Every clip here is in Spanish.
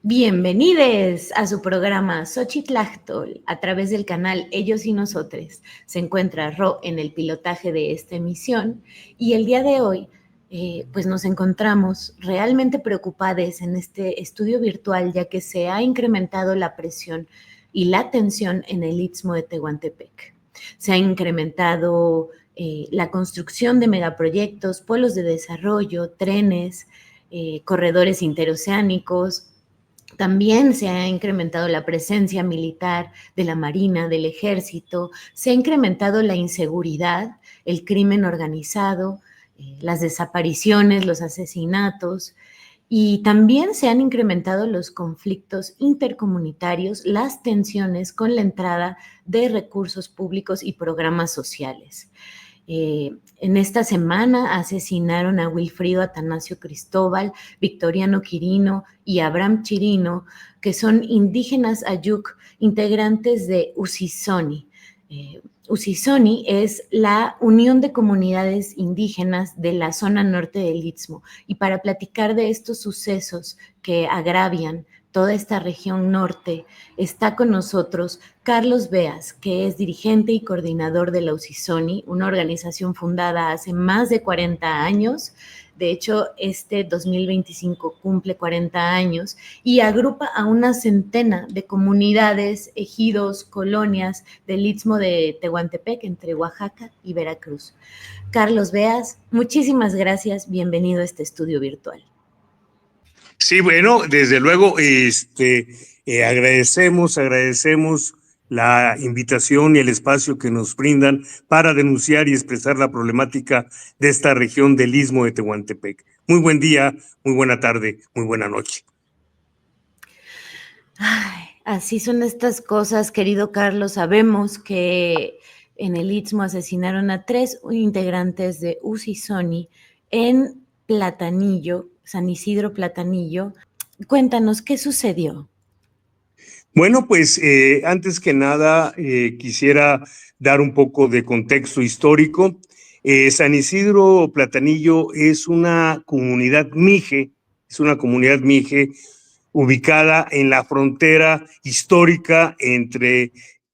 Bienvenidos a su programa Xochitlachtol a través del canal Ellos y Nosotros. Se encuentra Ro en el pilotaje de esta emisión y el día de hoy pues nos encontramos realmente preocupados en este estudio virtual, ya que se ha incrementado la presión y la tensión en el Istmo de Tehuantepec. Se ha incrementado la construcción de megaproyectos, polos de desarrollo, trenes, corredores interoceánicos. También se ha incrementado la presencia militar de la Marina, del Ejército, se ha incrementado la inseguridad, el crimen organizado, las desapariciones, los asesinatos, y también se han incrementado los conflictos intercomunitarios, las tensiones con la entrada de recursos públicos y programas sociales. En esta semana asesinaron a Wilfrido Atanasio Cristóbal, Victoriano Quirino y Abraham Chirino, que son indígenas ayuk, integrantes de Usisoni. Usisoni es la unión de comunidades indígenas de la zona norte del Istmo. Y para platicar de estos sucesos que agravian toda esta región norte, está con nosotros Carlos Beas, que es dirigente y coordinador de la Usisoni, una organización fundada hace más de 40 años. De hecho, este 2025 cumple 40 años y agrupa a una centena de comunidades, ejidos, colonias del Istmo de Tehuantepec, entre Oaxaca y Veracruz. Carlos Beas, muchísimas gracias. Bienvenido a este estudio virtual. Sí, bueno, desde luego, agradecemos la invitación y el espacio que nos brindan para denunciar y expresar la problemática de esta región del Istmo de Tehuantepec. Muy buen día, muy buena tarde, muy buena noche. Ay, así son estas cosas, querido Carlos. Sabemos que en el Istmo asesinaron a 3 integrantes de Usisoni en Platanillo, San Isidro Platanillo. Cuéntanos, ¿qué sucedió? Bueno, pues antes que nada quisiera dar un poco de contexto histórico. San Isidro Platanillo es una comunidad mije, ubicada en la frontera histórica entre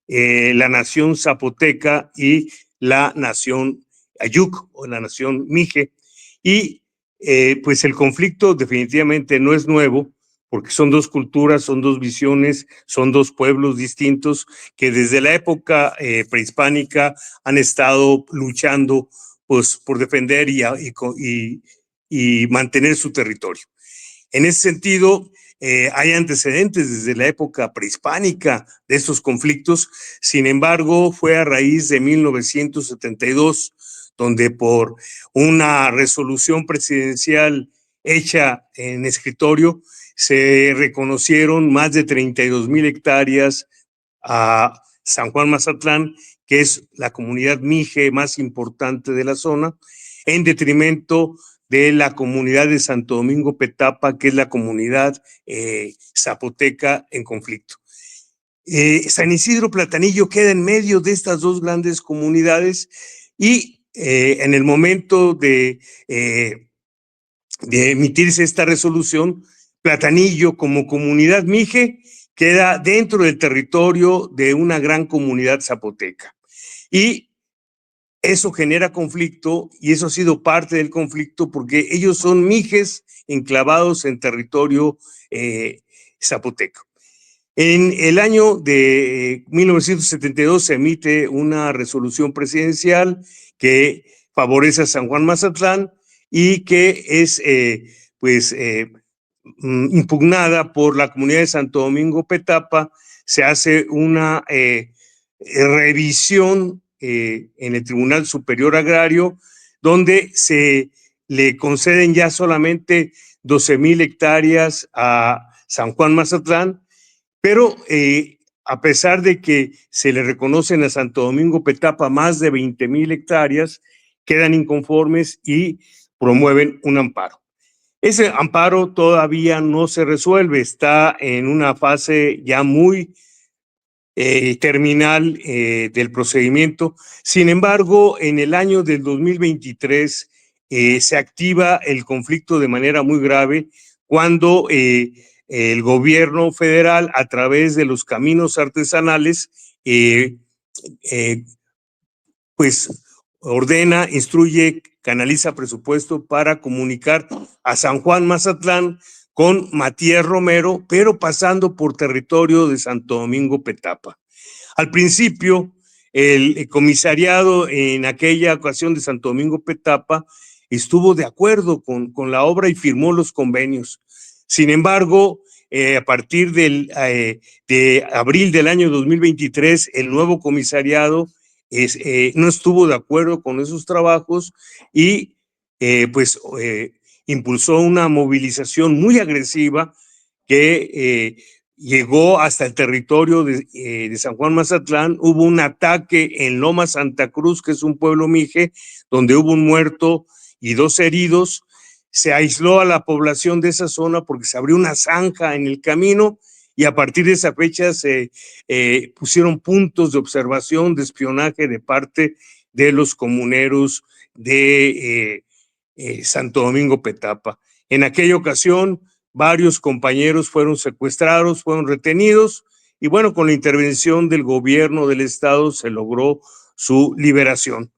la nación zapoteca y la nación ayuk o la nación mije. Y pues el conflicto definitivamente no es nuevo, porque son dos culturas, son dos visiones, son dos pueblos distintos que desde la época prehispánica han estado luchando pues, por defender y mantener su territorio. En ese sentido, hay antecedentes desde la época prehispánica de estos conflictos. Sin embargo, fue a raíz de 1972, donde por una resolución presidencial hecha en escritorio, se reconocieron más de 32,000 hectáreas a San Juan Mazatlán, que es la comunidad mije más importante de la zona, en detrimento de la comunidad de Santo Domingo Petapa, que es la comunidad zapoteca en conflicto. San Isidro Platanillo queda en medio de estas dos grandes comunidades y en el momento de emitirse esta resolución, Platanillo como comunidad mije queda dentro del territorio de una gran comunidad zapoteca. Y eso genera conflicto y eso ha sido parte del conflicto porque ellos son mijes enclavados en territorio zapoteco. En el año de 1972 se emite una resolución presidencial que favorece a San Juan Mazatlán y que es impugnada por la comunidad de Santo Domingo Petapa. Se hace una revisión en el Tribunal Superior Agrario, donde se le conceden ya solamente 12,000 hectáreas a San Juan Mazatlán, pero a pesar de que se le reconocen a Santo Domingo Petapa más de 20,000 hectáreas, quedan inconformes y promueven un amparo. Ese amparo todavía no se resuelve, está en una fase ya muy terminal del procedimiento. Sin embargo, en el año del 2023 se activa el conflicto de manera muy grave cuando el gobierno federal, a través de los caminos artesanales, pues ordena, instruye, canaliza presupuesto para comunicar a San Juan Mazatlán con Matías Romero, pero pasando por territorio de Santo Domingo Petapa. Al principio, el comisariado en aquella ocasión de Santo Domingo Petapa estuvo de acuerdo con la obra y firmó los convenios. Sin embargo, a partir de abril del año 2023, el nuevo comisariado no estuvo de acuerdo con esos trabajos y impulsó una movilización muy agresiva que llegó hasta el territorio de San Juan Mazatlán. Hubo un ataque en Loma Santa Cruz, que es un pueblo mije, donde hubo un muerto y 2 heridos. Se aisló a la población de esa zona porque se abrió una zanja en el camino y a partir de esa fecha se pusieron puntos de observación, de espionaje de parte de los comuneros de Santo Domingo Petapa. En aquella ocasión, varios compañeros fueron secuestrados, fueron retenidos y bueno, con la intervención del gobierno del estado se logró su liberación.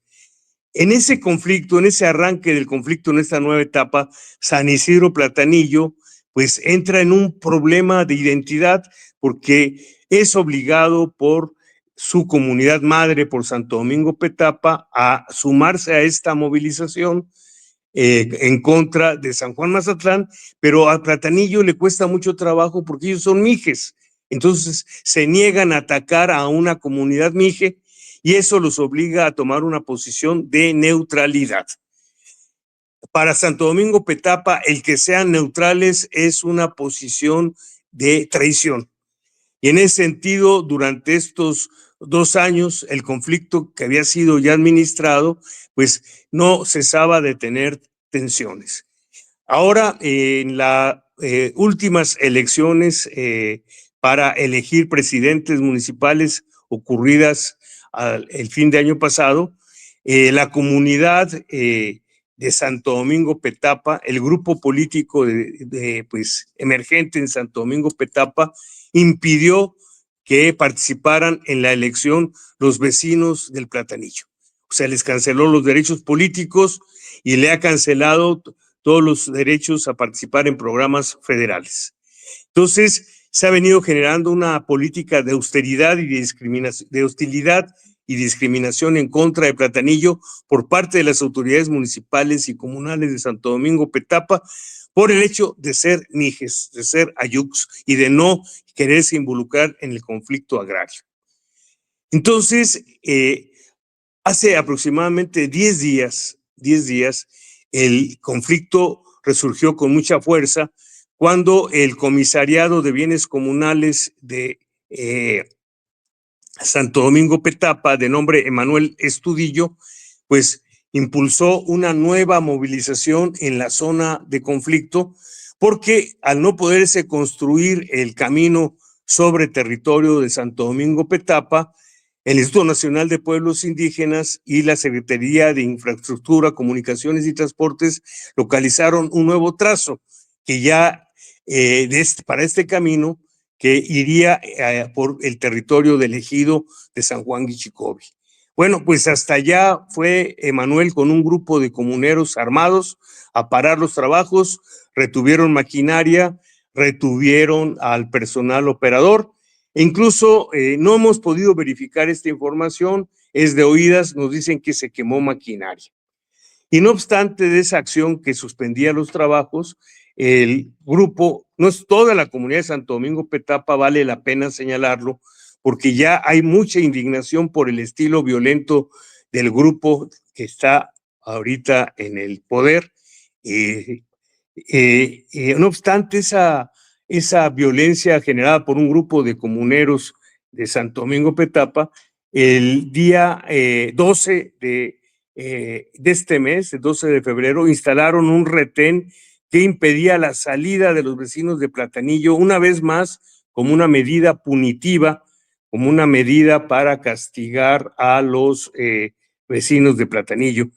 En ese conflicto, en ese arranque del conflicto, en esta nueva etapa, San Isidro Platanillo pues entra en un problema de identidad porque es obligado por su comunidad madre, por Santo Domingo Petapa, a sumarse a esta movilización en contra de San Juan Mazatlán, pero a Platanillo le cuesta mucho trabajo porque ellos son mijes, entonces se niegan a atacar a una comunidad mije y eso los obliga a tomar una posición de neutralidad. Para Santo Domingo Petapa, el que sean neutrales es una posición de traición. Y en ese sentido, durante estos 2 años, el conflicto que había sido ya administrado, pues no cesaba de tener tensiones. Ahora, en las últimas elecciones para elegir presidentes municipales ocurridas el fin de año pasado, la comunidad de Santo Domingo Petapa, el grupo político pues, emergente en Santo Domingo Petapa, impidió que participaran en la elección los vecinos del Platanillo. O sea, les canceló los derechos políticos y le ha cancelado todos los derechos a participar en programas federales. Entonces, se ha venido generando una política de austeridad y de discriminación, de hostilidad y discriminación en contra de Platanillo por parte de las autoridades municipales y comunales de Santo Domingo Petapa por el hecho de ser mijes, de ser ayucs y de no quererse involucrar en el conflicto agrario. Entonces, hace aproximadamente 10 días, el conflicto resurgió con mucha fuerza cuando el comisariado de bienes comunales de Santo Domingo Petapa, de nombre Emanuel Estudillo, pues impulsó una nueva movilización en la zona de conflicto, porque al no poderse construir el camino sobre territorio de Santo Domingo Petapa, el Instituto Nacional de Pueblos Indígenas y la Secretaría de Infraestructura, Comunicaciones y Transportes localizaron un nuevo trazo que ya para este camino que iría por el territorio del ejido de San Juan Guichicobi. Bueno, pues hasta allá fue Emanuel con un grupo de comuneros armados a parar los trabajos, retuvieron maquinaria, retuvieron al personal operador. E incluso no hemos podido verificar esta información, es de oídas, nos dicen que se quemó maquinaria. Y no obstante de esa acción que suspendía los trabajos, el grupo, no es toda la comunidad de Santo Domingo Petapa, vale la pena señalarlo, porque ya hay mucha indignación por el estilo violento del grupo que está ahorita en el poder. No obstante esa violencia generada por un grupo de comuneros de Santo Domingo Petapa, el día 12 de este mes, el 12 de febrero, instalaron un retén que impedía la salida de los vecinos de Platanillo, una vez más como una medida punitiva, como una medida para castigar a los vecinos de Platanillo.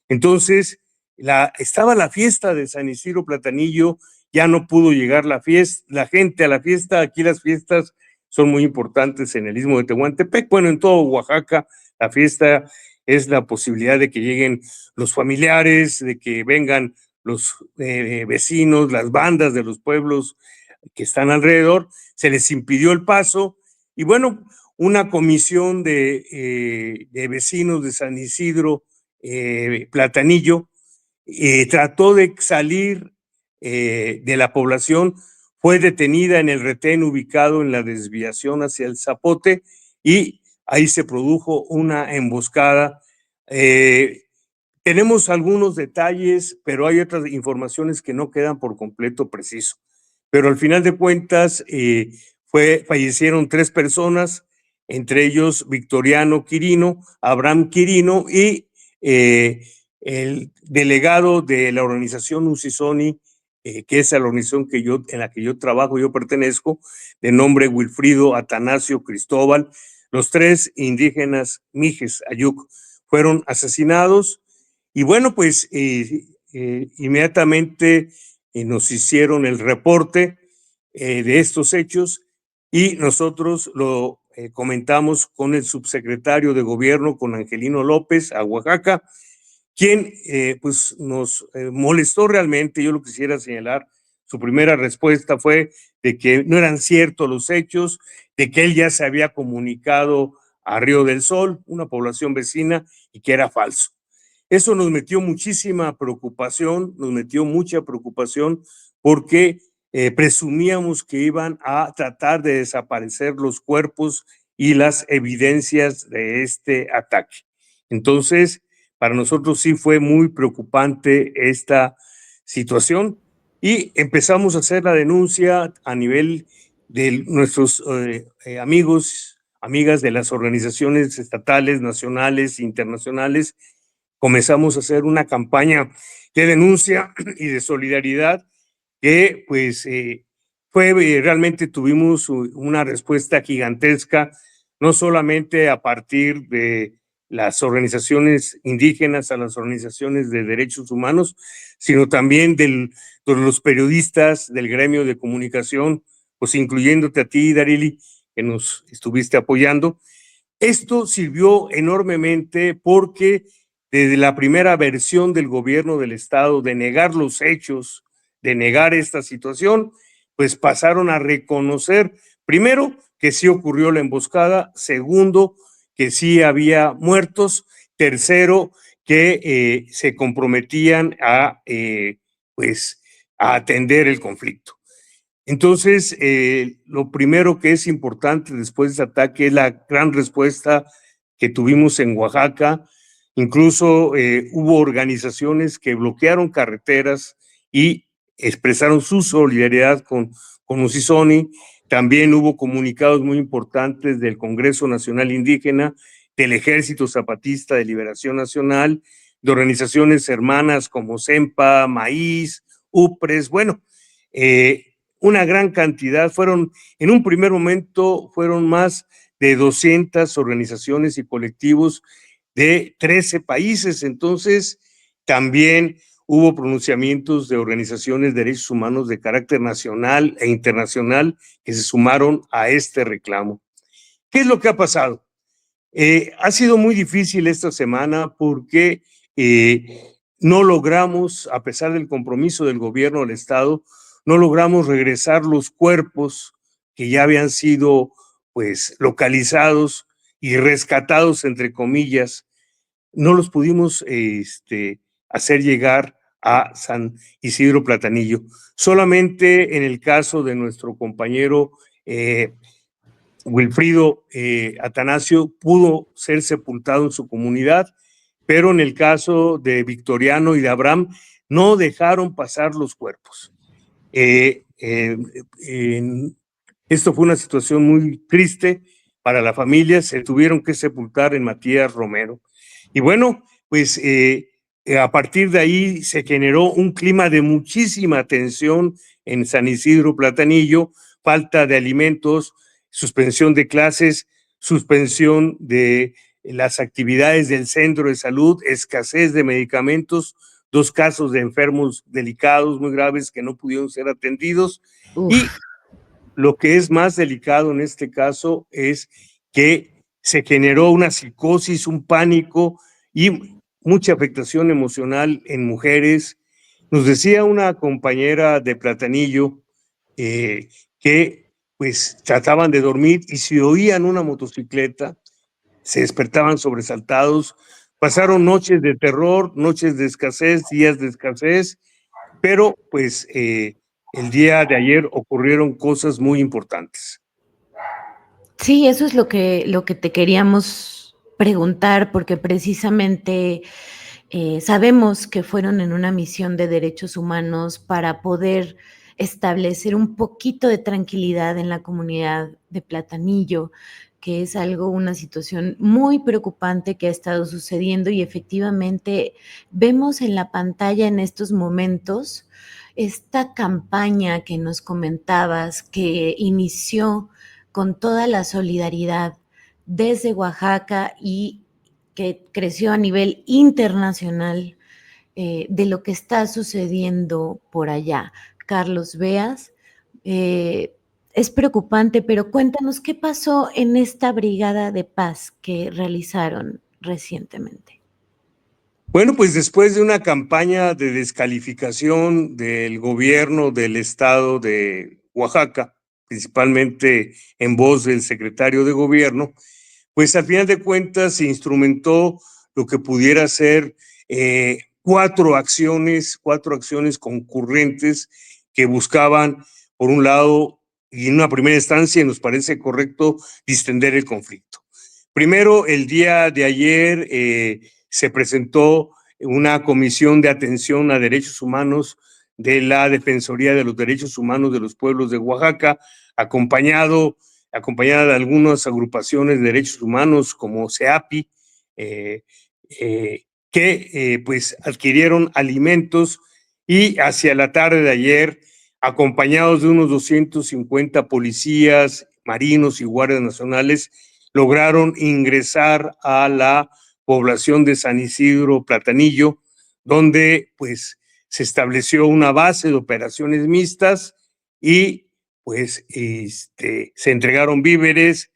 Entonces, estaba la fiesta de San Isidro Platanillo ya no pudo llegar la gente a la fiesta. Aquí las fiestas son muy importantes en el Istmo de Tehuantepec. Bueno, en todo Oaxaca, la fiesta es la posibilidad de que lleguen los familiares, de que vengan los vecinos, las bandas de los pueblos que están alrededor. Se les impidió el paso y bueno, una comisión de vecinos de San Isidro, Platanillo, trató de salir de la población, fue detenida en el retén ubicado en la desviación hacia el Zapote y ahí se produjo una emboscada. Tenemos algunos detalles, pero hay otras informaciones que no quedan por completo preciso. Pero al final de cuentas, fallecieron 3 personas, entre ellos Victoriano Quirino, Abraham Quirino y el delegado de la organización Usisoni, que es la organización en la que yo trabajo, yo pertenezco, de nombre Wilfrido Atanasio Cristóbal. Los 3 indígenas mijes Ayuk fueron asesinados y bueno, pues inmediatamente nos hicieron el reporte de estos hechos y nosotros lo comentamos con el subsecretario de Gobierno, con Angelino López, a Oaxaca, quien pues nos molestó realmente. Yo lo quisiera señalar. Su primera respuesta fue de que no eran ciertos los hechos, de que él ya se había comunicado a Río del Sol, una población vecina, y que era falso. Eso nos metió muchísima preocupación, nos metió mucha preocupación porque presumíamos que iban a tratar de desaparecer los cuerpos y las evidencias de este ataque. Entonces, para nosotros sí fue muy preocupante esta situación y empezamos a hacer la denuncia a nivel de nuestros amigos, amigas de las organizaciones estatales, nacionales, internacionales. Comenzamos a hacer una campaña de denuncia y de solidaridad que pues realmente tuvimos una respuesta gigantesca, no solamente a partir de las organizaciones indígenas, a las organizaciones de derechos humanos, sino también de los periodistas del gremio de comunicación, pues incluyéndote a ti, Darili, que nos estuviste apoyando. Esto sirvió enormemente porque desde la primera versión del gobierno del estado de negar los hechos, de negar esta situación, pues pasaron a reconocer, primero, que sí ocurrió la emboscada, segundo, que sí había muertos, tercero, que se comprometían pues, a atender el conflicto. Entonces, lo primero que es importante después de ese ataque es la gran respuesta que tuvimos en Oaxaca. Incluso hubo organizaciones que bloquearon carreteras y expresaron su solidaridad con Usisoni. También hubo comunicados muy importantes del Congreso Nacional Indígena, del Ejército Zapatista de Liberación Nacional, de organizaciones hermanas como CEMPA, Maíz, UPRES, bueno, una gran cantidad. En un primer momento, fueron más de 200 organizaciones y colectivos de 13 países. Entonces, también hubo pronunciamientos de organizaciones de derechos humanos de carácter nacional e internacional que se sumaron a este reclamo. ¿Qué es lo que ha pasado? Ha sido muy difícil esta semana porque no logramos, a pesar del compromiso del gobierno del estado, no logramos regresar los cuerpos que ya habían sido pues localizados y rescatados, entre comillas. No los pudimos hacer llegar a San Isidro Platanillo. Solamente en el caso de nuestro compañero Wilfrido Atanasio pudo ser sepultado en su comunidad, pero en el caso de Victoriano y de Abraham no dejaron pasar los cuerpos. Esto fue una situación muy triste para la familia, se tuvieron que sepultar en Matías Romero. Y bueno, pues a partir de ahí se generó un clima de muchísima tensión en San Isidro Platanillo, falta de alimentos, suspensión de clases, suspensión de las actividades del centro de salud, escasez de medicamentos, 2 casos de enfermos delicados, muy graves, que no pudieron ser atendidos. Uf. Y lo que es más delicado en este caso es que se generó una psicosis, un pánico y mucha afectación emocional en mujeres. Nos decía una compañera de Platanillo que pues trataban de dormir y si oían una motocicleta, se despertaban sobresaltados. Pasaron noches de terror, noches de escasez, días de escasez, pero pues el día de ayer ocurrieron cosas muy importantes. Sí, eso es lo que te queríamos preguntar, porque precisamente sabemos que fueron en una misión de derechos humanos para poder establecer un poquito de tranquilidad en la comunidad de Platanillo, que es algo, una situación muy preocupante que ha estado sucediendo y efectivamente vemos en la pantalla en estos momentos esta campaña que nos comentabas que inició con toda la solidaridad desde Oaxaca y que creció a nivel internacional de lo que está sucediendo por allá. Carlos Beas, es preocupante, pero cuéntanos qué pasó en esta brigada de paz que realizaron recientemente. Bueno, pues después de una campaña de descalificación del gobierno del estado de Oaxaca, principalmente en voz del secretario de gobierno, pues al final de cuentas se instrumentó lo que pudiera ser 4 acciones concurrentes que buscaban, por un lado, y en una primera instancia nos parece correcto, distender el conflicto. Primero, el día de ayer se presentó una comisión de atención a derechos humanos de la Defensoría de los Derechos Humanos de los Pueblos de Oaxaca, acompañada de algunas agrupaciones de derechos humanos como CEAPI, que pues adquirieron alimentos y hacia la tarde de ayer, acompañados de unos 250 policías, marinos y guardias nacionales, lograron ingresar a la población de San Isidro Platanillo, donde pues se estableció una base de operaciones mixtas y pues se entregaron víveres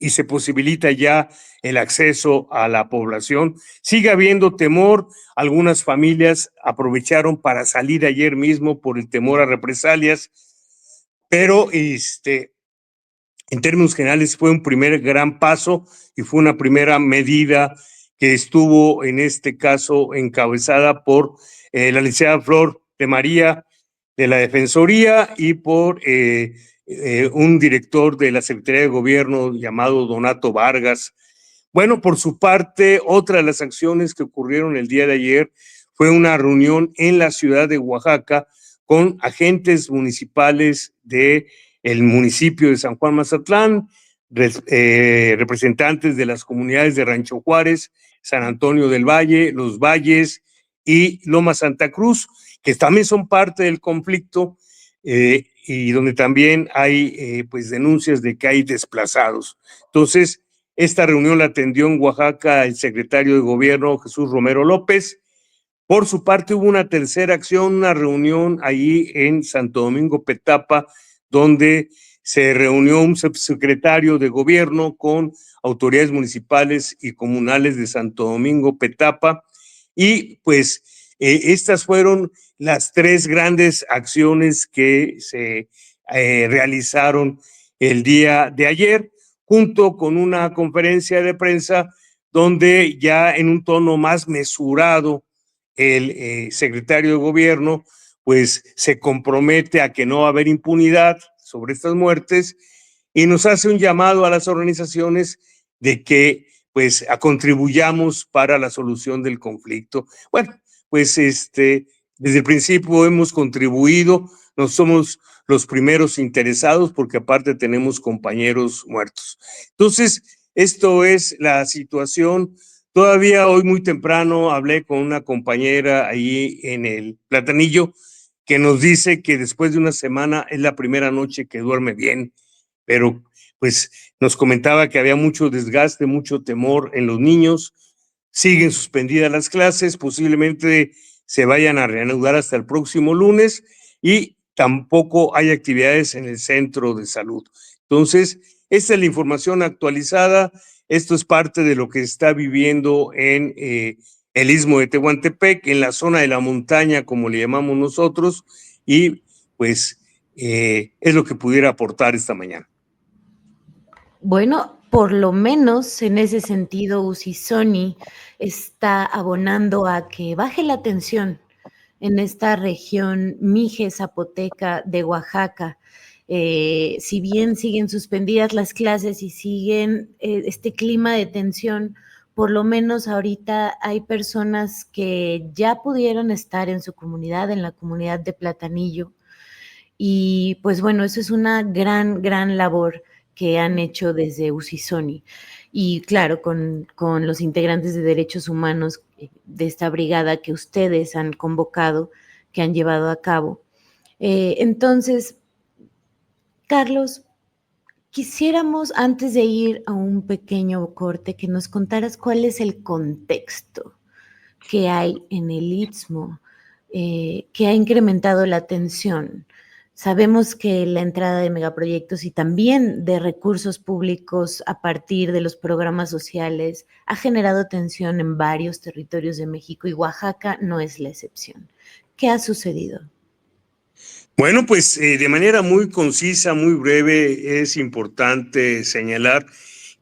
y se posibilita ya el acceso a la población. Sigue habiendo temor, algunas familias aprovecharon para salir ayer mismo por el temor a represalias, pero en términos generales fue un primer gran paso y fue una primera medida que estuvo en este caso encabezada por la licenciada Flor de María de la Defensoría y por un director de la Secretaría de Gobierno llamado Donato Vargas. Bueno, por su parte, otra de las acciones que ocurrieron el día de ayer fue una reunión en la ciudad de Oaxaca con agentes municipales de el municipio de San Juan Mazatlán, representantes de las comunidades de Rancho Juárez, San Antonio del Valle, Los Valles y Loma Santa Cruz, que también son parte del conflicto y donde también hay pues denuncias de que hay desplazados. Entonces, esta reunión la atendió en Oaxaca el secretario de Gobierno, Jesús Romero López. Por su parte, hubo una tercera acción, una reunión ahí en Santo Domingo Petapa, donde se reunió un subsecretario de Gobierno con autoridades municipales y comunales de Santo Domingo Petapa. Y pues estas fueron las 3 grandes acciones que se realizaron el día de ayer, junto con una conferencia de prensa donde ya en un tono más mesurado el secretario de Gobierno pues se compromete a que no va a haber impunidad sobre estas muertes y nos hace un llamado a las organizaciones de que pues contribuyamos para la solución del conflicto. Bueno, pues desde el principio hemos contribuido, no somos los primeros interesados porque aparte tenemos compañeros muertos. Entonces, esto es la situación. Todavía hoy muy temprano hablé con una compañera ahí en el Platanillo que nos dice que después de una semana es la primera noche que duerme bien, pero pues nos comentaba que había mucho desgaste, mucho temor en los niños, siguen suspendidas las clases, posiblemente se vayan a reanudar hasta el próximo lunes y tampoco hay actividades en el centro de salud. Entonces, esta es la información actualizada. Esto es parte de lo que está viviendo en el Istmo de Tehuantepec, en la zona de la montaña, como le llamamos nosotros, y pues es lo que pudiera aportar esta mañana. Bueno, por lo menos en ese sentido, Usisoni está abonando a que baje la tensión en esta región Mije Zapoteca de Oaxaca. Si bien siguen suspendidas las clases y siguen este clima de tensión, por lo menos ahorita hay personas que ya pudieron estar en su comunidad, en la comunidad de Platanillo. Y pues bueno, eso es una gran, gran labor que han hecho desde Usisoni. Y claro, con los integrantes de derechos humanos de esta brigada que ustedes han convocado, que han llevado a cabo. Entonces, Carlos, quisiéramos, antes de ir a un pequeño corte, que nos contaras cuál es el contexto que hay en el Istmo, que ha incrementado la tensión. Sabemos que la entrada de megaproyectos y también de recursos públicos a partir de los programas sociales ha generado tensión en varios territorios de México y Oaxaca no es la excepción. ¿Qué ha sucedido? Bueno, pues de manera muy concisa, muy breve, es importante señalar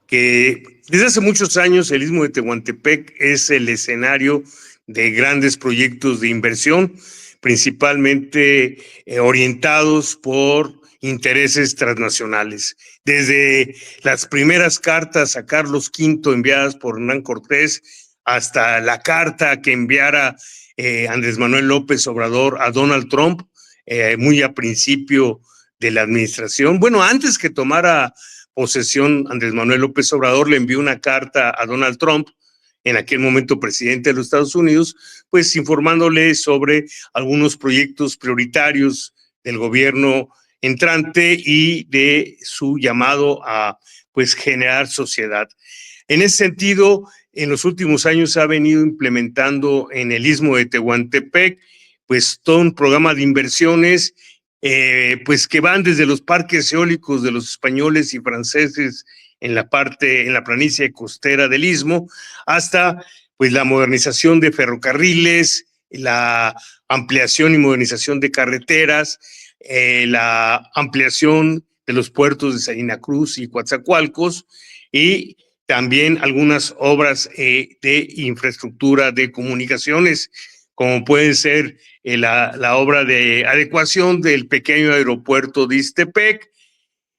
que desde hace muchos años el Istmo de Tehuantepec es el escenario de grandes proyectos de inversión, principalmente orientados por intereses transnacionales. Desde las primeras cartas a Carlos V enviadas por Hernán Cortés hasta la carta que enviara Andrés Manuel López Obrador a Donald Trump, muy a principio de la administración. Bueno, antes que tomara posesión, Andrés Manuel López Obrador le envió una carta a Donald Trump, en aquel momento presidente de los Estados Unidos, pues informándole sobre algunos proyectos prioritarios del gobierno entrante y de su llamado a pues generar sociedad. En ese sentido, en los últimos años ha venido implementando en el Istmo de Tehuantepec pues todo un programa de inversiones pues que van desde los parques eólicos de los españoles y franceses en la planicie costera del Istmo, hasta pues la modernización de ferrocarriles, la ampliación y modernización de carreteras, la ampliación de los puertos de Salina Cruz y Coatzacoalcos, y también algunas obras de infraestructura de comunicaciones, como pueden ser la obra de adecuación del pequeño aeropuerto de Ixtepec.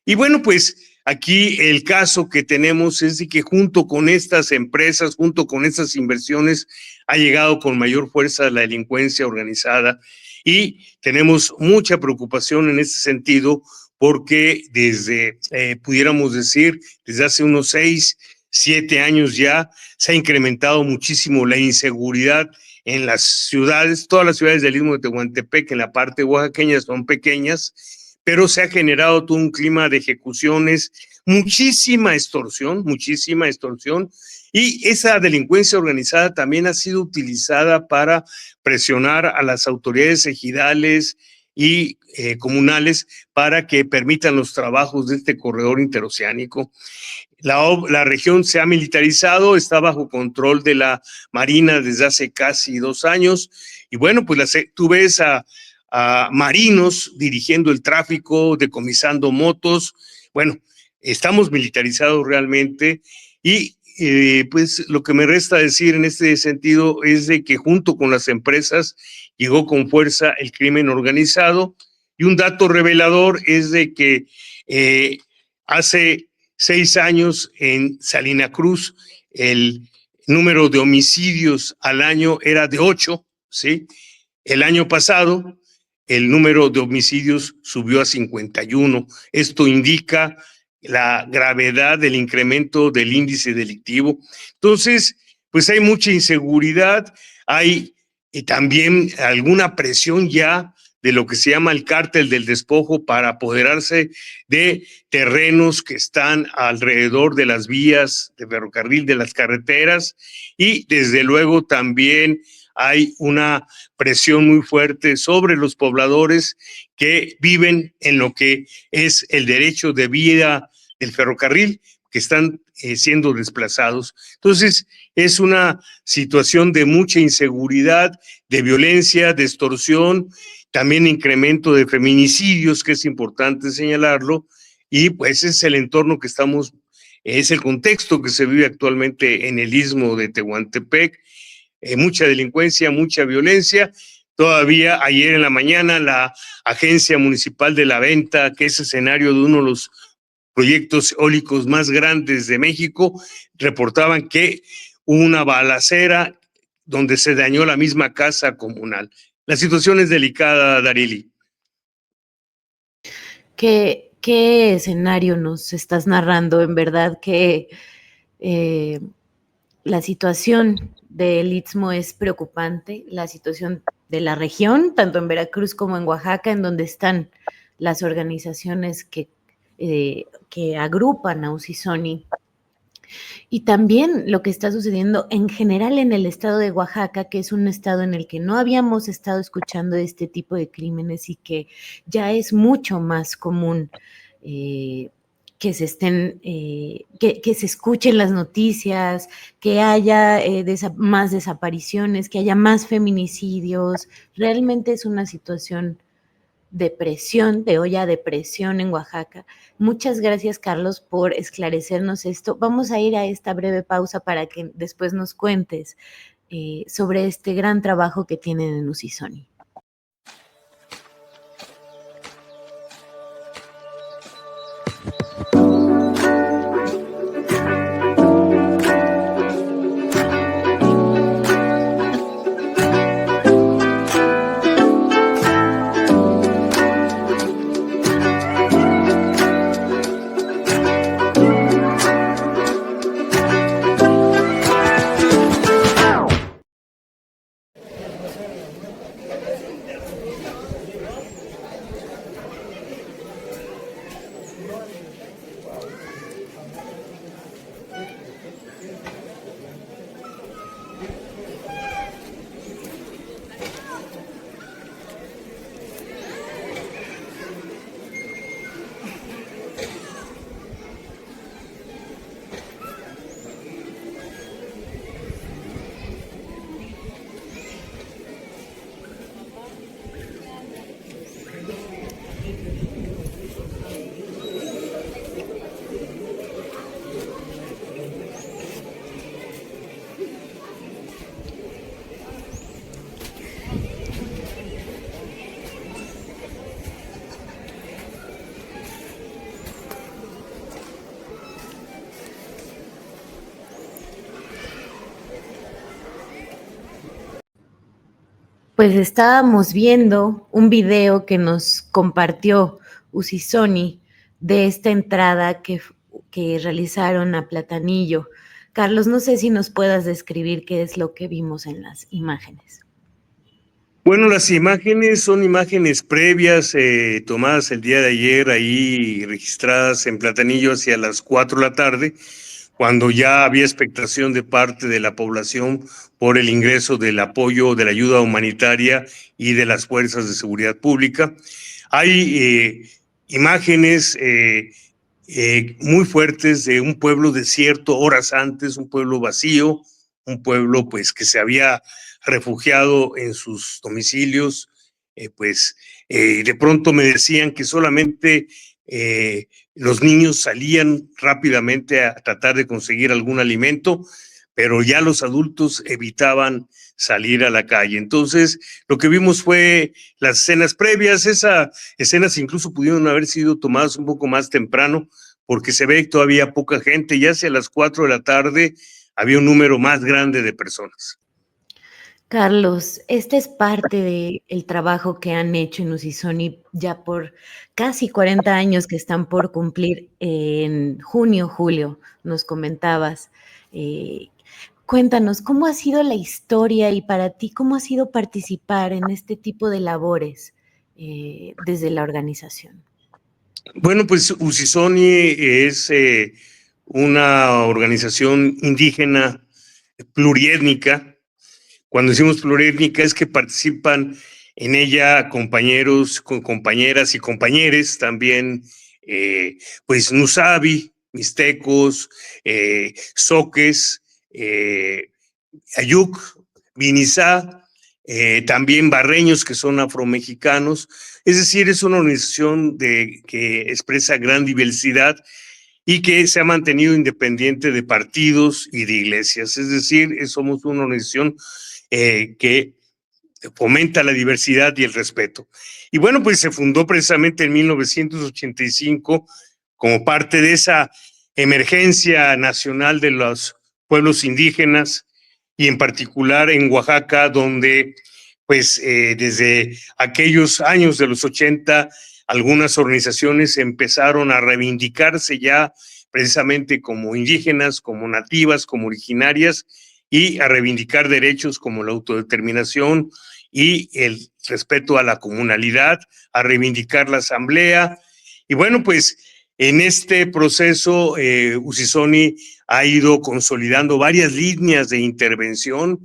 Y bueno, pues aquí el caso que tenemos es de que junto con estas empresas, junto con estas inversiones, ha llegado con mayor fuerza la delincuencia organizada y tenemos mucha preocupación en este sentido porque pudiéramos decir, desde hace unos 6, 7 años ya se ha incrementado muchísimo la inseguridad en las ciudades. Todas las ciudades del Istmo de Tehuantepec, en la parte oaxaqueña, son pequeñas, pero se ha generado todo un clima de ejecuciones, muchísima extorsión, y esa delincuencia organizada también ha sido utilizada para presionar a las autoridades ejidales y comunales para que permitan los trabajos de este corredor interoceánico. La región se ha militarizado, está bajo control de la Marina desde hace casi 2 años, y bueno, pues tú ves a marinos dirigiendo el tráfico, decomisando motos. Bueno, estamos militarizados realmente y pues lo que me resta decir en este sentido es de que junto con las empresas llegó con fuerza el crimen organizado, y un dato revelador es de que hace 6 años en Salina Cruz el número de homicidios al año era de 8, ¿sí? El año pasado el número de homicidios subió a 51. Esto indica la gravedad del incremento del índice delictivo. Entonces, pues hay mucha inseguridad, hay también alguna presión ya de lo que se llama el cártel del despojo para apoderarse de terrenos que están alrededor de las vías de ferrocarril, de las carreteras, y desde luego también hay una presión muy fuerte sobre los pobladores que viven en lo que es el derecho de vía del ferrocarril, que están siendo desplazados. Entonces, es una situación de mucha inseguridad, de violencia, de extorsión, también incremento de feminicidios, que es importante señalarlo, y pues es el entorno que estamos, es el contexto que se vive actualmente en el istmo de Tehuantepec, mucha delincuencia, mucha violencia. Todavía ayer en la mañana la Agencia Municipal de la Venta, que es escenario de uno de los proyectos eólicos más grandes de México, reportaban que hubo una balacera donde se dañó la misma casa comunal. La situación es delicada, Darili. ¿Qué escenario nos estás narrando? En verdad que la situación del Istmo es preocupante, la situación de la región, tanto en Veracruz como en Oaxaca, en donde están las organizaciones que agrupan a Usisoni. Y también lo que está sucediendo en general en el estado de Oaxaca, que es un estado en el que no habíamos estado escuchando este tipo de crímenes y que ya es mucho más común que se estén, que se escuchen las noticias, que haya más desapariciones, que haya más feminicidios. Realmente es una situación de olla de presión en Oaxaca. Muchas gracias, Carlos, por esclarecernos esto. Vamos a ir a esta breve pausa para que después nos cuentes sobre este gran trabajo que tienen en Usisoni. Pues estábamos viendo un video que nos compartió Usisoni de esta entrada que realizaron a Platanillo. Carlos, no sé si nos puedas describir qué es lo que vimos en las imágenes. Bueno, las imágenes son imágenes previas tomadas el día de ayer, ahí registradas en Platanillo hacia las 4 de la tarde, cuando ya había expectación de parte de la población por el ingreso del apoyo, de la ayuda humanitaria y de las fuerzas de seguridad pública. Hay imágenes muy fuertes de un pueblo desierto horas antes, un pueblo vacío, un pueblo pues que se había refugiado en sus domicilios, de pronto me decían que solamente los niños salían rápidamente a tratar de conseguir algún alimento, pero ya los adultos evitaban salir a la calle. Entonces, lo que vimos fue las escenas previas. Esas escenas incluso pudieron haber sido tomadas un poco más temprano, porque se ve que todavía poca gente. Ya hacia las 4 de la tarde había un número más grande de personas. Carlos, esta es parte del trabajo que han hecho en Usisoni ya por casi 40 años que están por cumplir en junio, julio, nos comentabas. Cuéntanos, ¿cómo ha sido la historia y para ti cómo ha sido participar en este tipo de labores desde la organización? Bueno, pues Usisoni es una organización indígena pluriétnica, Cuando decimos plurétnica es que participan en ella compañeros, compañeras y compañeres también, pues Nusabi, mixtecos, zoques, Ayuk, Vinizá, también barreños que son afromexicanos. Es decir, es una organización que expresa gran diversidad y que se ha mantenido independiente de partidos y de iglesias. Es decir, somos una organización que fomenta la diversidad y el respeto. Y bueno, pues se fundó precisamente en 1985 como parte de esa emergencia nacional de los pueblos indígenas y en particular en Oaxaca, donde pues desde aquellos años de los 80 algunas organizaciones empezaron a reivindicarse ya precisamente como indígenas, como nativas, como originarias y a reivindicar derechos como la autodeterminación y el respeto a la comunalidad, a reivindicar la asamblea. Y bueno, pues en este proceso Usisoni ha ido consolidando varias líneas de intervención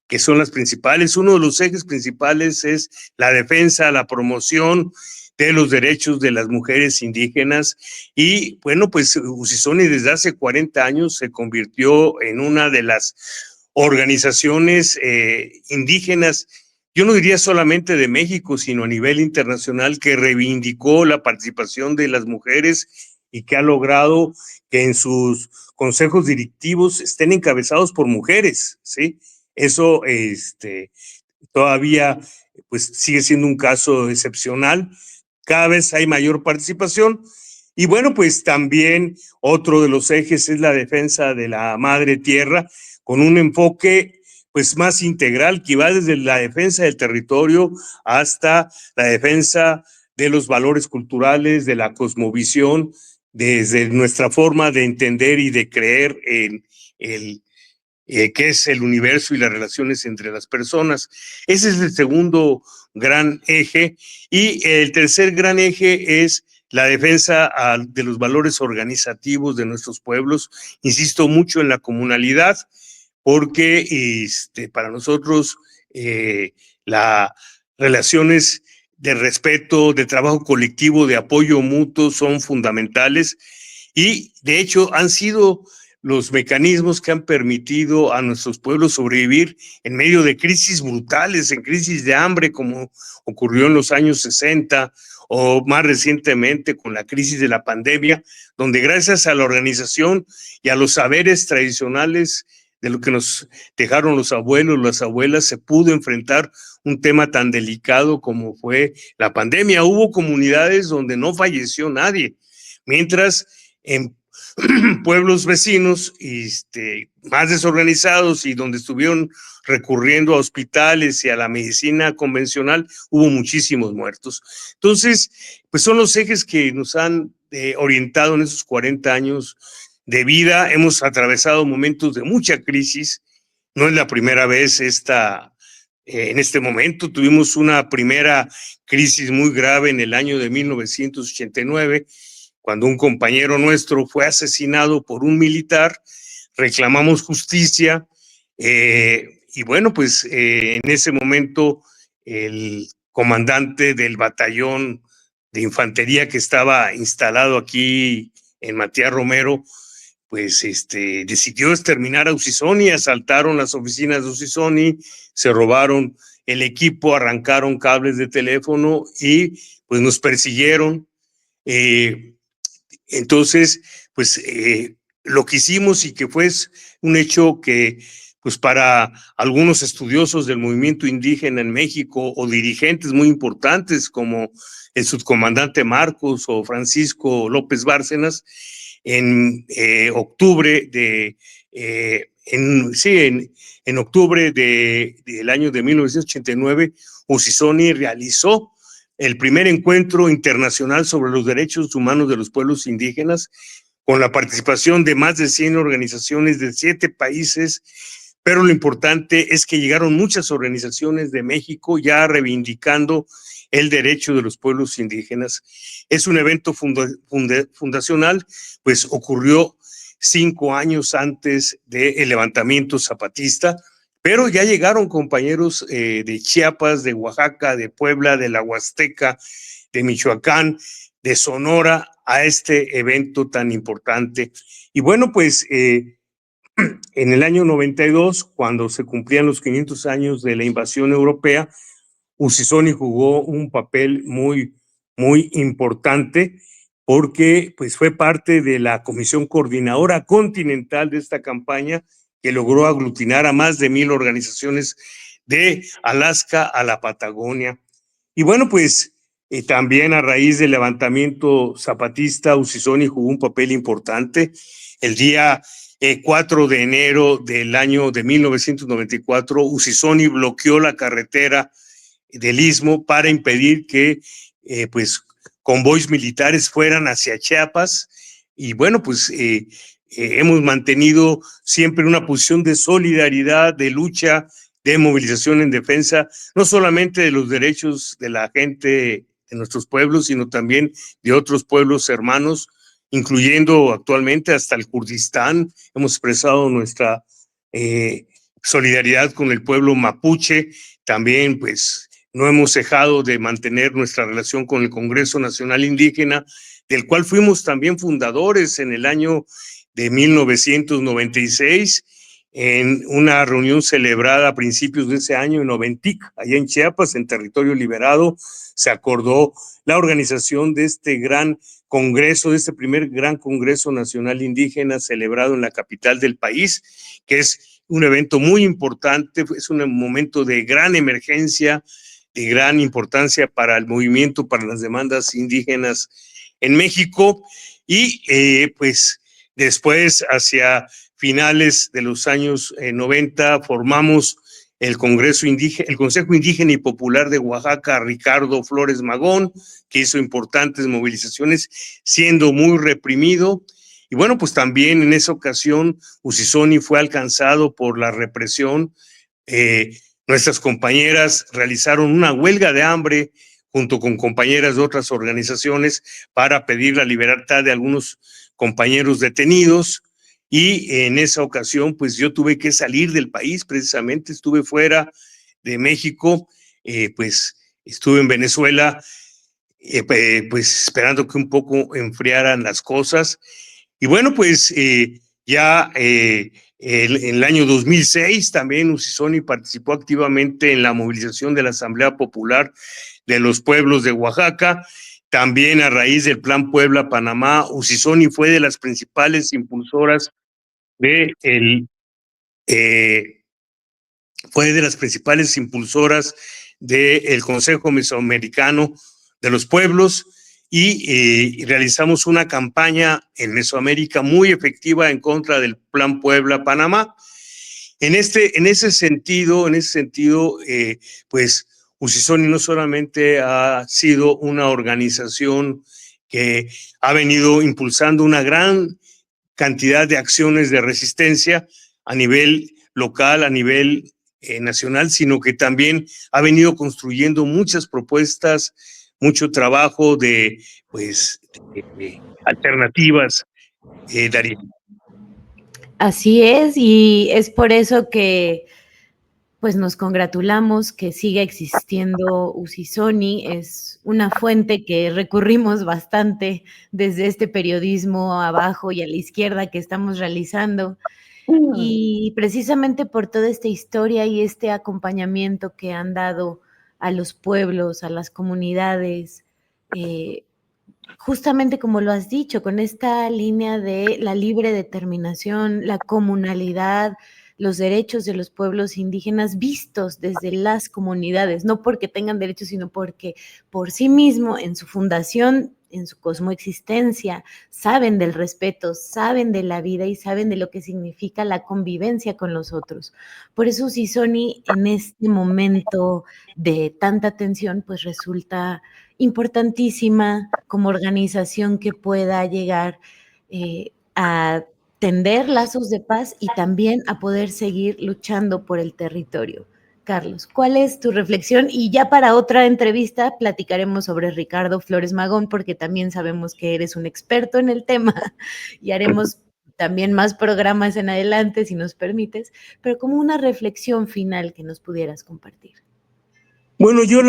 que son las principales. Uno de los ejes principales es la defensa, la promoción de los derechos de las mujeres indígenas y bueno, pues Usisoni desde hace 40 años se convirtió en una de las organizaciones indígenas, yo no diría solamente de México, sino a nivel internacional, que reivindicó la participación de las mujeres y que ha logrado que en sus consejos directivos estén encabezados por mujeres, ¿sí? Eso todavía pues sigue siendo un caso excepcional. Cada vez hay mayor participación. Y bueno, pues también otro de los ejes es la defensa de la madre tierra, con un enfoque pues más integral que va desde la defensa del territorio hasta la defensa de los valores culturales, de la cosmovisión, desde nuestra forma de entender y de creer en el qué es el universo y las relaciones entre las personas. Ese es el segundo gran eje. Y el tercer gran eje es la defensa de los valores organizativos de nuestros pueblos. Insisto mucho en la comunalidad, porque para nosotros las relaciones de respeto, de trabajo colectivo, de apoyo mutuo son fundamentales y de hecho han sido los mecanismos que han permitido a nuestros pueblos sobrevivir en medio de crisis brutales, en crisis de hambre como ocurrió en los años 60 o más recientemente con la crisis de la pandemia, donde gracias a la organización y a los saberes tradicionales de lo que nos dejaron los abuelos, las abuelas, se pudo enfrentar un tema tan delicado como fue la pandemia. Hubo comunidades donde no falleció nadie, mientras en pueblos vecinos más desorganizados y donde estuvieron recurriendo a hospitales y a la medicina convencional, hubo muchísimos muertos. Entonces, pues son los ejes que nos han orientado en esos 40 años de vida. Hemos atravesado momentos de mucha crisis. No es la primera vez en este momento. Tuvimos una primera crisis muy grave en el año de 1989, cuando un compañero nuestro fue asesinado por un militar. Reclamamos justicia y bueno, pues en ese momento el comandante del batallón de infantería que estaba instalado aquí en Matías Romero, pues decidió exterminar a Usisoni, asaltaron las oficinas de Usisoni, se robaron el equipo, arrancaron cables de teléfono y pues nos persiguieron. Entonces, pues lo que hicimos y que fue un hecho que pues para algunos estudiosos del movimiento indígena en México o dirigentes muy importantes como el subcomandante Marcos o Francisco López Bárcenas, en octubre en octubre del año de 1989, Usisoni realizó el primer encuentro internacional sobre los derechos humanos de los pueblos indígenas, con la participación de más de 100 organizaciones de 7 países, pero lo importante es que llegaron muchas organizaciones de México ya reivindicando el derecho de los pueblos indígenas. Es un evento fundacional, pues ocurrió 5 años antes del levantamiento zapatista. Pero ya llegaron compañeros de Chiapas, de Oaxaca, de Puebla, de la Huasteca, de Michoacán, de Sonora a este evento tan importante. Y bueno, pues en el año 92, cuando se cumplían los 500 años de la invasión europea, Usisoni jugó un papel muy importante porque pues, fue parte de la comisión coordinadora continental de esta campaña que logró aglutinar a más de 1,000 organizaciones de Alaska a la Patagonia. Y bueno, pues también a raíz del levantamiento zapatista, Usisoni jugó un papel importante. El día 4 de enero del año de 1994, Usisoni bloqueó la carretera del Istmo para impedir que pues convoys militares fueran hacia Chiapas. Y bueno, pues hemos mantenido siempre una posición de solidaridad, de lucha, de movilización en defensa, no solamente de los derechos de la gente de nuestros pueblos, sino también de otros pueblos hermanos, incluyendo actualmente hasta el Kurdistán. Hemos expresado nuestra solidaridad con el pueblo mapuche, también pues no hemos dejado de mantener nuestra relación con el Congreso Nacional Indígena, del cual fuimos también fundadores en el año de 1996, en una reunión celebrada a principios de ese año en Oventic, allá en Chiapas, en territorio liberado, se acordó la organización de este gran congreso, de este primer gran Congreso Nacional Indígena celebrado en la capital del país, que es un evento muy importante, es un momento de gran emergencia, de gran importancia para el movimiento, para las demandas indígenas en México. Y pues después, hacia finales de los años 90, formamos el Congreso Indígena, el Consejo Indígena y Popular de Oaxaca, Ricardo Flores Magón, que hizo importantes movilizaciones, siendo muy reprimido. Y bueno, pues también en esa ocasión Usisoni fue alcanzado por la represión. Nuestras compañeras realizaron una huelga de hambre junto con compañeras de otras organizaciones para pedir la libertad de algunos compañeros detenidos. Y en esa ocasión, pues yo tuve que salir del país, precisamente estuve fuera de México, pues estuve en Venezuela, pues esperando que un poco enfriaran las cosas. Y bueno, pues ya en el año 2006 también Usisoni participó activamente en la movilización de la Asamblea Popular de los Pueblos de Oaxaca. También a raíz del Plan Puebla-Panamá, Usisoni fue de las principales impulsoras de del Consejo Mesoamericano de los Pueblos y realizamos una campaña en Mesoamérica muy efectiva en contra del Plan Puebla-Panamá. En ese sentido, pues Usisoni no solamente ha sido una organización que ha venido impulsando una gran cantidad de acciones de resistencia a nivel local, a nivel nacional, sino que también ha venido construyendo muchas propuestas, mucho trabajo de alternativas, Darío. Así es, y es por eso que pues nos congratulamos que siga existiendo Usisoni. Es una fuente que recurrimos bastante desde este periodismo abajo y a la izquierda que estamos realizando. Y precisamente por toda esta historia y este acompañamiento que han dado a los pueblos, a las comunidades, justamente como lo has dicho, con esta línea de la libre determinación, la comunalidad, los derechos de los pueblos indígenas vistos desde las comunidades, no porque tengan derechos, sino porque por sí mismo, en su fundación, en su cosmoexistencia, saben del respeto, saben de la vida y saben de lo que significa la convivencia con los otros. Por eso Usisoni en este momento de tanta tensión, pues resulta importantísima como organización que pueda llegar a tender lazos de paz y también a poder seguir luchando por el territorio. Carlos, ¿cuál es tu reflexión? Y ya para otra entrevista platicaremos sobre Ricardo Flores Magón, porque también sabemos que eres un experto en el tema y haremos también más programas en adelante, si nos permites, pero como una reflexión final que nos pudieras compartir. Bueno, yo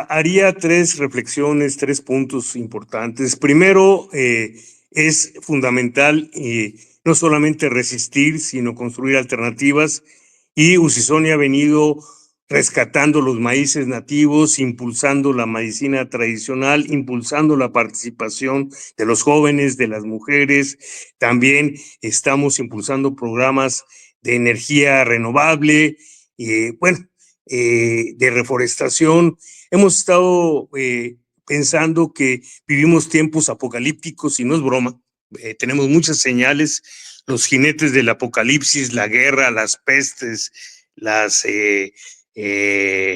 haría 3 reflexiones, 3 puntos importantes. Primero, es fundamental no solamente resistir, sino construir alternativas. Y Usisoni ha venido rescatando los maíces nativos, impulsando la medicina tradicional, impulsando la participación de los jóvenes, de las mujeres. También estamos impulsando programas de energía renovable. Bueno, de reforestación. Hemos estado pensando que vivimos tiempos apocalípticos y no es broma. Tenemos muchas señales, los jinetes del apocalipsis, la guerra, las pestes, las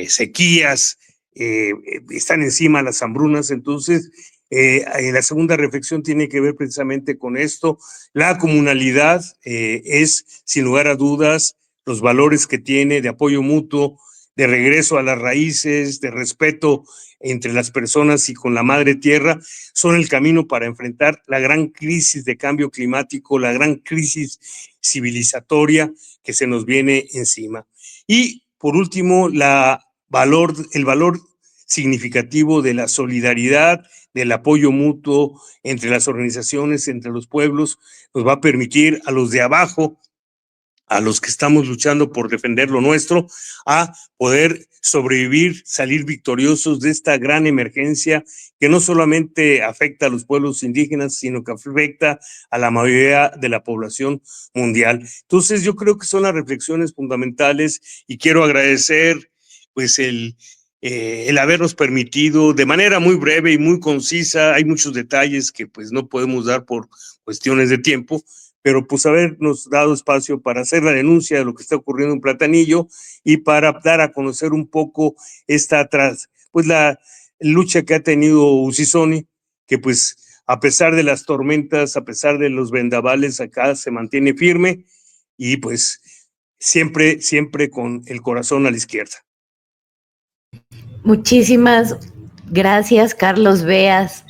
sequías, están encima las hambrunas. Entonces, la segunda reflexión tiene que ver precisamente con esto. La comunalidad es, sin lugar a dudas, los valores que tiene de apoyo mutuo, de regreso a las raíces, de respeto entre las personas y con la madre tierra, son el camino para enfrentar la gran crisis de cambio climático, la gran crisis civilizatoria que se nos viene encima. Y por último, el valor significativo de la solidaridad, del apoyo mutuo entre las organizaciones, entre los pueblos, nos va a permitir a los de abajo, a los que estamos luchando por defender lo nuestro, a poder sobrevivir, salir victoriosos de esta gran emergencia que no solamente afecta a los pueblos indígenas, sino que afecta a la mayoría de la población mundial. Entonces, yo creo que son las reflexiones fundamentales y quiero agradecer pues el habernos permitido de manera muy breve y muy concisa. Hay muchos detalles que pues no podemos dar por cuestiones de tiempo, pero pues habernos dado espacio para hacer la denuncia de lo que está ocurriendo en Platanillo y para dar a conocer un poco la lucha que ha tenido Usisoni, que pues a pesar de las tormentas, a pesar de los vendavales, acá se mantiene firme y pues siempre, siempre con el corazón a la izquierda. Muchísimas gracias, Carlos Beas,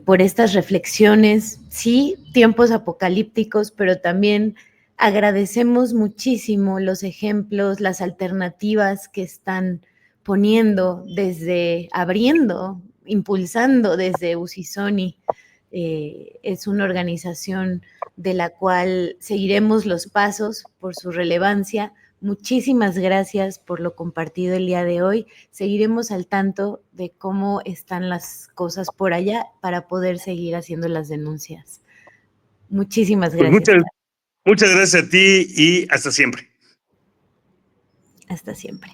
por estas reflexiones. Sí, tiempos apocalípticos, pero también agradecemos muchísimo los ejemplos, las alternativas que están poniendo abriendo, impulsando desde Usisoni. Es una organización de la cual seguiremos los pasos por su relevancia. Muchísimas gracias por lo compartido el día de hoy. Seguiremos al tanto de cómo están las cosas por allá para poder seguir haciendo las denuncias. Muchísimas gracias. Pues muchas gracias a ti y hasta siempre. Hasta siempre.